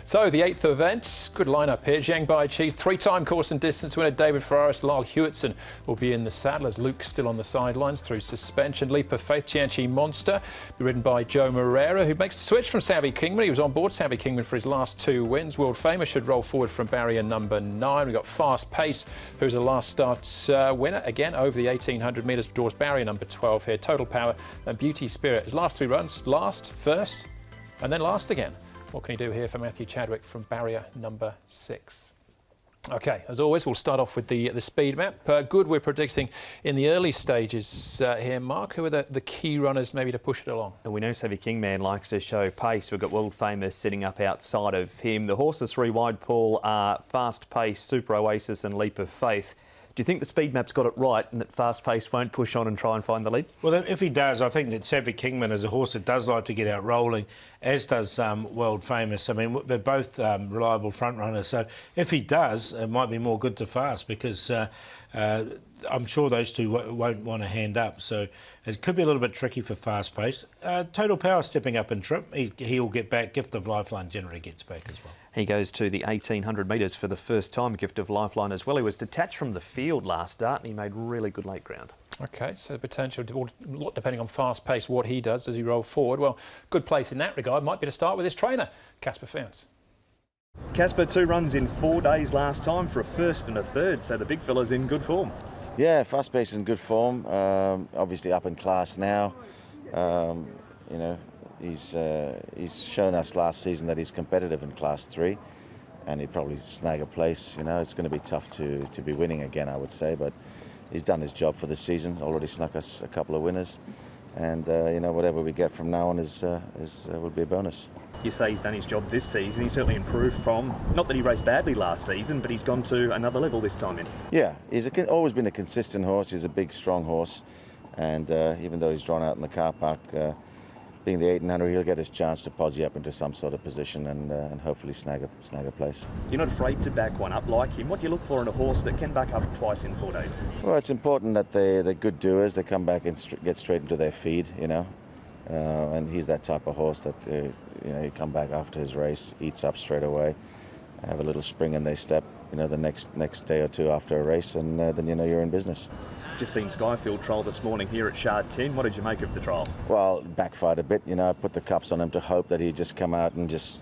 So the 8th event, good lineup here. Jiang Bai-Chi, three-time course and distance winner David Ferraris, Lyle Hewitson will be in the saddle as Luke's still on the sidelines through suspension. Leap of Faith, Tianchi Monster, be ridden by Joe Moreira, who makes the switch from Savvy Kingman. He was on board Savvy Kingman for his last 2 wins. World Famous should roll forward from barrier number 9. We've got Fast Pace, who's a last start winner, again over the 1800 metres, draws barrier number 12 here. Total Power and Beauty Spirit. His last 3 runs, last, first, and then last again. What can he do here for Matthew Chadwick from barrier number 6? Okay, as always, we'll start off with the speed map. Good, we're predicting in the early stages here. Mark, who are the key runners maybe to push it along? And we know Savvy Kingman likes to show pace. We've got World Famous sitting up outside of him. The horses 3 wide, Paul, are Fast Pace, Super Oasis and Leap of Faith. Do you think the speed map's got it right and that Fast Pace won't push on and try and find the lead? Well, if he does, I think that Savvy Kingman is a horse that does like to get out rolling, as does World Famous. I mean, they're both reliable front runners. So if he does, it might be more good to Fast because I'm sure those two won't want to hand up. So it could be a little bit tricky for Fast Pace. Total Power stepping up in trip. He'll get back. Gift of Lifeline generally gets back as well. He goes to the 1800 metres for the first time, Gift of Lifeline as well. He was detached from the field last start and he made really good late ground. OK, so the potential, a lot depending on Fast Pace, what he does as he rolls forward. Well, good place in that regard might be to start with his trainer, Casper Founce. Casper, 2 runs in 4 days last time for a first and a third, so the big fella's in good form. Yeah, Fast Pace is in good form, obviously up in class now. You know, he's shown us last season that he's competitive in Class 3 and he'd probably snag a place. You know, it's going to be tough to be winning again, I would say, but he's done his job for the season, already snuck us a couple of winners, and you know, whatever we get from now on will be a bonus. You say he's done his job this season. He's certainly improved from, not that he raced badly last season, but he's gone to another level this time in. Yeah, he's always been a consistent horse. He's a big, strong horse, and even though he's drawn out in the car park, being the 1800, he'll get his chance to posse up into some sort of position and hopefully snag a place. You're not afraid to back one up like him. What do you look for in a horse that can back up twice in 4 days? Well, it's important that they're good doers. They come back and get straight into their feed, you know. And he's that type of horse that, you know, you come back after his race, eats up straight away, have a little spring in their step, you know, the next day or 2 after a race, and then you know you're in business. Just seen Skyfield trial this morning here at Shard 10. What did you make of the trial? Well, backfired a bit. You know, I put the cups on him to hope that he'd just come out and just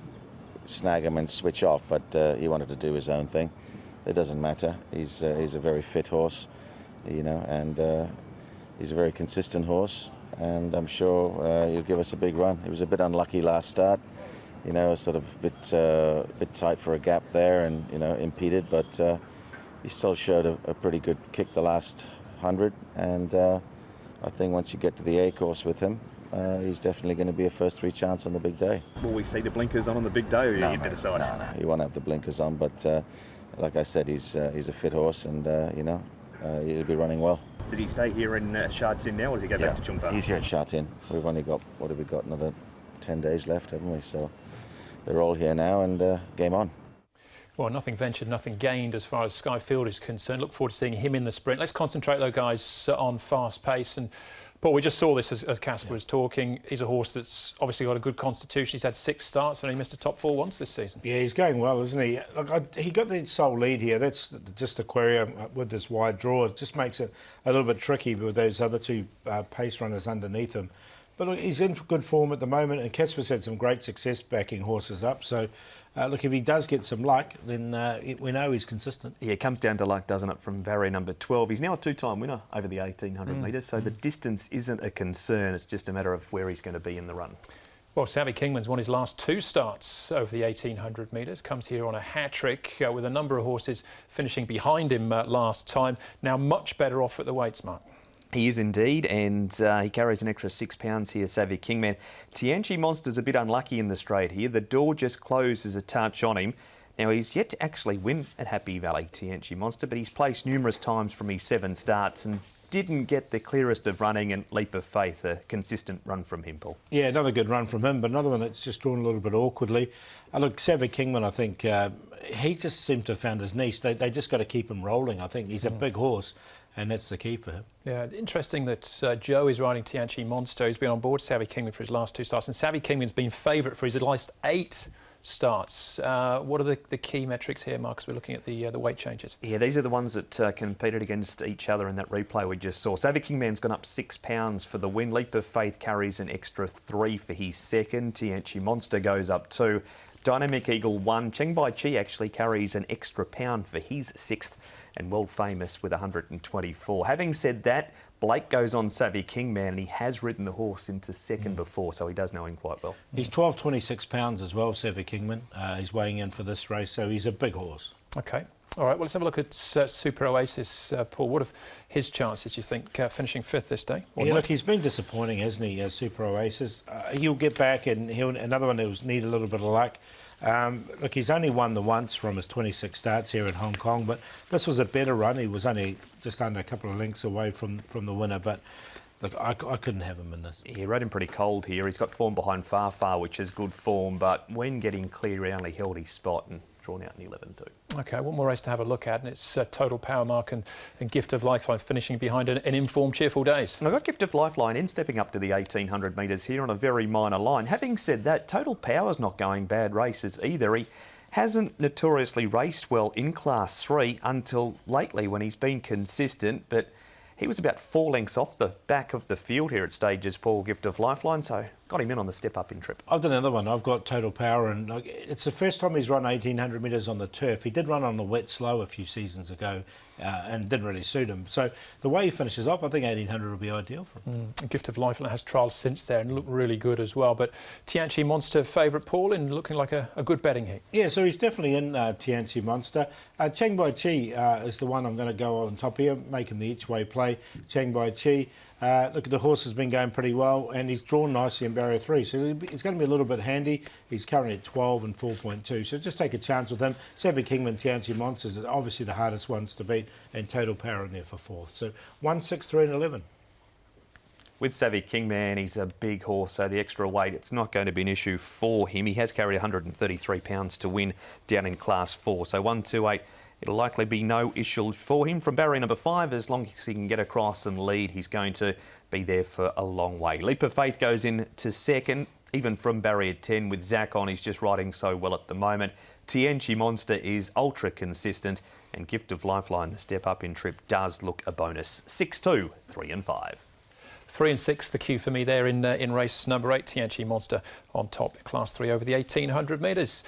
snag him and switch off, but he wanted to do his own thing. It doesn't matter. He's a very fit horse, you know, and he's a very consistent horse, and I'm sure he'll give us a big run. He was a bit unlucky last start, you know, sort of a bit tight for a gap there and, you know, impeded, but he still showed a pretty good kick the last 100, and I think once you get to the A course with him, he's definitely going to be a first 3 chance on the big day. Will we see the blinkers on the big day, or you need to decide? No, he won't have the blinkers on, but like I said, he's a fit horse, and you know, he'll be running well. Does he stay here in Shard 10 now, or does he go back to Chung Fa? He's here at Shard 10. We've only got, what have we got, another 10 days left, haven't we? So they're all here now, and game on. Well, nothing ventured, nothing gained as far as Skyfield is concerned. Look forward to seeing him in the sprint. Let's concentrate, though, guys, on Fast Pace. And Paul, we just saw this as Casper was talking. He's a horse that's obviously got a good constitution. He's had 6 starts and he missed a top 4 once this season. Yeah, he's going well, isn't he? Look, he got the sole lead here. That's just aquarium with this wide draw. It just makes it a little bit tricky with those other 2 pace runners underneath him. But look, he's in good form at the moment, and Casper's had some great success backing horses up. So, look, if he does get some luck, then we know he's consistent. Yeah, it comes down to luck, doesn't it, from barrier number 12. He's now a 2-time winner over the 1800 metres, so the distance isn't a concern. It's just a matter of where he's going to be in the run. Well, Savvy Kingman's won his last 2 starts over the 1800 metres. Comes here on a hat-trick with a number of horses finishing behind him last time. Now much better off at the weights, Mark. He is indeed, and he carries an extra 6 pounds here, Savvy Kingman. Tianchi Monster's a bit unlucky in the straight here. The door just closes a touch on him. Now, he's yet to actually win at Happy Valley, Tianchi Monster, but he's placed numerous times from his 7 starts and didn't get the clearest of running, and Leap of Faith, a consistent run from him, Paul. Yeah, another good run from him, but another one that's just drawn a little bit awkwardly. Look, Savvy Kingman, I think, he just seemed to have found his niche. They just got to keep him rolling. I think he's a big horse, and that's the key for him. Yeah, interesting that Joe is riding Tianchi Monster. He's been on board Savvy Kingman for his last 2 starts, and Savvy Kingman's been favourite for his last 8 starts. What are the key metrics here, Marcus? We're looking at the weight changes. Yeah, these are the ones that competed against each other in that replay we just saw. Savvy Kingman's gone up 6 pounds for the win. Leap of Faith carries an extra 3 for his second. Tianchi Monster goes up 2. Dynamic Eagle 1. Cheng Bai Chi actually carries an extra £1 for his 6th. And World Famous with 124. Having said that, Blake goes on Savvy Kingman, and he has ridden the horse into second before, so he does know him quite well. He's 12.26 pounds as well, Savvy Kingman. He's weighing in for this race, so he's a big horse. Okay. All right, well, let's have a look at Super Oasis, Paul. What of his chances, do you think, finishing 5th this day? Yeah, look, he's been disappointing, hasn't he, Super Oasis? He'll get back, and another one who'll need a little bit of luck. Look, he's only won the once from his 26 starts here in Hong Kong, but this was a better run. He was only just under a couple of lengths away from the winner, but look, I couldn't have him in this. He rode him pretty cold here. He's got form behind Far, which is good form, but when getting clear round, he held his spot and drawn out in 11-2. OK, one more race to have a look at, and it's Total Power Mark and Gift of Lifeline finishing behind an informed Cheerful Days. And I've got Gift of Lifeline in, stepping up to the 1,800 metres here on a very minor line. Having said that, Total Power's not going bad races either. He hasn't notoriously raced well in Class 3 until lately when he's been consistent, but he was about 4 lengths off the back of the field here at stages, Paul, Gift of Lifeline, so got him in on the step-up-in trip. I've done another one. I've got Total Power, and look, it's the first time he's run 1,800 metres on the turf. He did run on the wet slow a few seasons ago and didn't really suit him. So the way he finishes up, I think 1,800 will be ideal for him. Gift of Lifeline has trialled since there and looked really good as well. But Tianchi Monster favourite, Paul, and looking like a good betting hit. Yeah, so he's definitely in Tianchi Monster. Cheng Bai Chi is the one I'm going to go on top here, making the each-way play. Cheng Bai Chi. Look, the horse has been going pretty well, and he's drawn nicely in barrier 3, so it's going to be a little bit handy. He's currently at 12 and 4.2, so just take a chance with him. Savvy Kingman, Tianchi Monsters are obviously the hardest ones to beat, and Total Power in there for 4th. So 1, 6, 3 and 11. With Savvy Kingman, he's a big horse, so the extra weight, it's not going to be an issue for him. He has carried 133 pounds to win down in Class 4, so 1, 2, 8. It'll likely be no issue for him from barrier number 5. As long as he can get across and lead, he's going to be there for a long way. Leap of Faith goes in to second, even from barrier 10 with Zach on. He's just riding so well at the moment. Tianchi Monster is ultra consistent, and Gift of Lifeline, the step-up in trip, does look a bonus. 6, 2, 3 and 5. 3 and 6, the cue for me there in race number 8. Tianchi Monster on top, Class 3 over the 1,800 metres.